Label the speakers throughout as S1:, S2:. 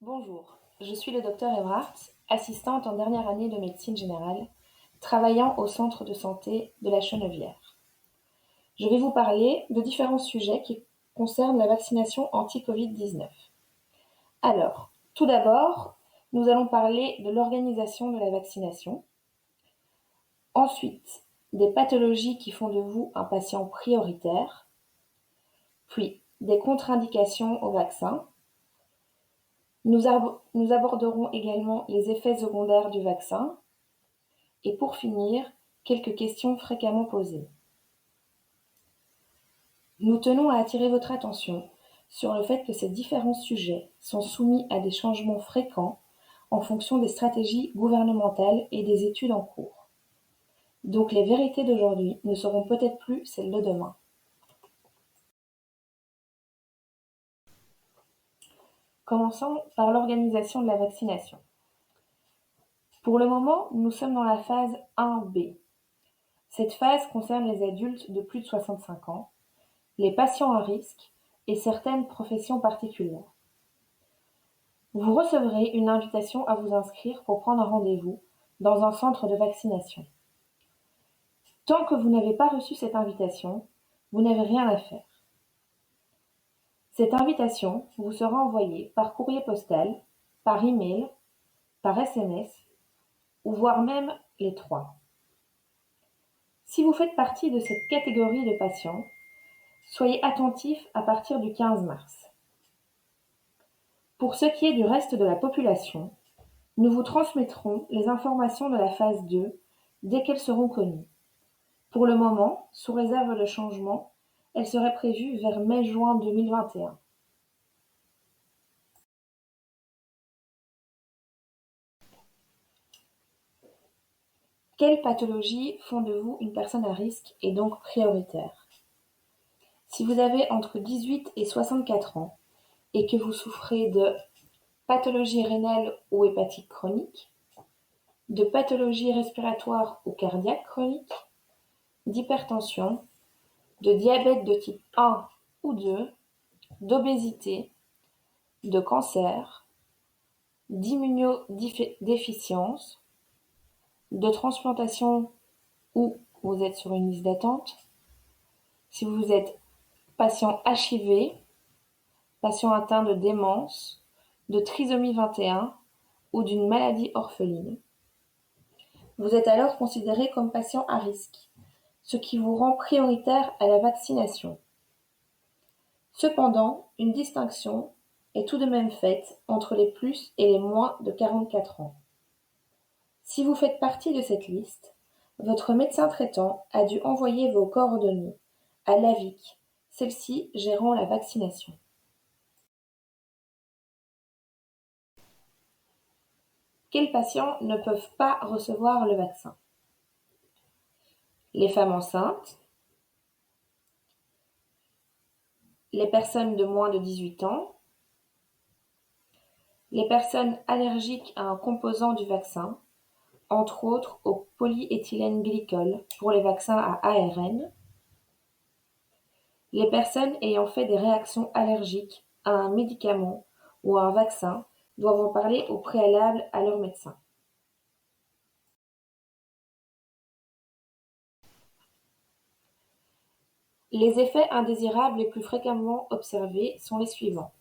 S1: Bonjour, je suis le Dr Evrart, assistante en dernière année de médecine générale, travaillant au centre de santé de la Chenevière. Je vais vous parler de différents sujets qui concernent la vaccination anti-Covid-19. Alors, tout d'abord, nous allons parler de l'organisation de la vaccination. Ensuite, des pathologies qui font de vous un patient prioritaire. Puis, des contre-indications au vaccin. Nous aborderons également les effets secondaires du vaccin et pour finir, quelques questions fréquemment posées. Nous tenons à attirer votre attention sur le fait que ces différents sujets sont soumis à des changements fréquents en fonction des stratégies gouvernementales et des études en cours. Donc les vérités d'aujourd'hui ne seront peut-être plus celles de demain. Commençons par l'organisation de la vaccination. Pour le moment, nous sommes dans la phase 1B. Cette phase concerne les adultes de plus de 65 ans, les patients à risque et certaines professions particulières. Vous recevrez une invitation à vous inscrire pour prendre un rendez-vous dans un centre de vaccination. Tant que vous n'avez pas reçu cette invitation, vous n'avez rien à faire. Cette invitation vous sera envoyée par courrier postal, par email, par SMS, ou voire même les trois. Si vous faites partie de cette catégorie de patients, soyez attentifs à partir du 15 mars. Pour ce qui est du reste de la population, nous vous transmettrons les informations de la phase 2 dès qu'elles seront connues. Pour le moment, sous réserve de changement, elle serait prévue vers mai-juin 2021. Quelles pathologies font de vous une personne à risque et donc prioritaire? Si vous avez entre 18 et 64 ans et que vous souffrez de pathologie rénale ou hépatique chronique, de pathologie respiratoire ou cardiaque chronique, d'hypertension, de diabète de type 1 ou 2, d'obésité, de cancer, d'immunodéficience, de transplantation ou vous êtes sur une liste d'attente, si vous êtes patient HIV, patient atteint de démence, de trisomie 21 ou d'une maladie orpheline. Vous êtes alors considéré comme patient à risque, ce qui vous rend prioritaire à la vaccination. Cependant, une distinction est tout de même faite entre les plus et les moins de 44 ans. Si vous faites partie de cette liste, votre médecin traitant a dû envoyer vos coordonnées à l'AVIC, celle-ci gérant la vaccination. Quels patients ne peuvent pas recevoir le vaccin? Les femmes enceintes, les personnes de moins de 18 ans, les personnes allergiques à un composant du vaccin, entre autres au polyéthylène glycol pour les vaccins à ARN, les personnes ayant fait des réactions allergiques à un médicament ou à un vaccin doivent en parler au préalable à leur médecin. Les effets indésirables les plus fréquemment observés sont les suivants: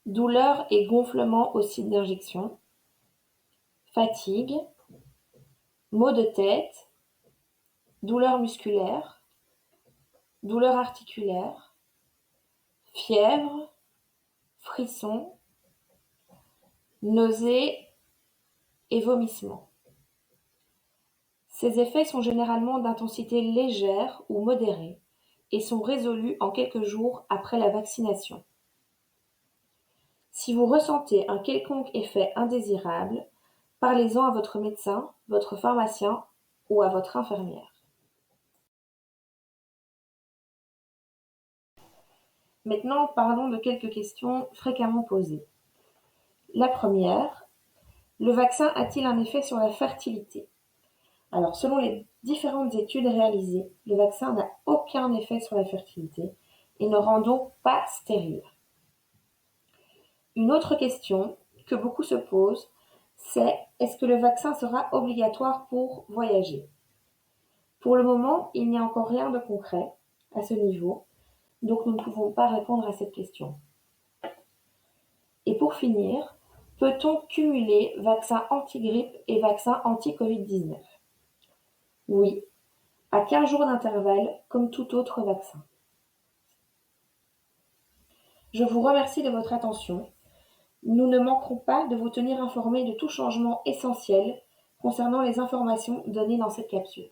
S1: douleur et gonflement au site d'injection, fatigue, maux de tête, douleurs musculaires, douleurs articulaires, fièvre, frissons, nausées et vomissements. Ces effets sont généralement d'intensité légère ou modérée et sont résolus en quelques jours après la vaccination. Si vous ressentez un quelconque effet indésirable, parlez-en à votre médecin, votre pharmacien ou à votre infirmière. Maintenant, parlons de quelques questions fréquemment posées. La première, le vaccin a-t-il un effet sur la fertilité? Alors, selon les différentes études réalisées, le vaccin n'a aucun effet sur la fertilité et ne rend donc pas stérile. Une autre question que beaucoup se posent, c'est est-ce que le vaccin sera obligatoire pour voyager? Pour le moment, il n'y a encore rien de concret à ce niveau, donc nous ne pouvons pas répondre à cette question. Et pour finir, peut-on cumuler vaccin anti-grippe et vaccin anti-Covid-19? Oui, à 15 jours d'intervalle, comme tout autre vaccin. Je vous remercie de votre attention. Nous ne manquerons pas de vous tenir informés de tout changement essentiel concernant les informations données dans cette capsule.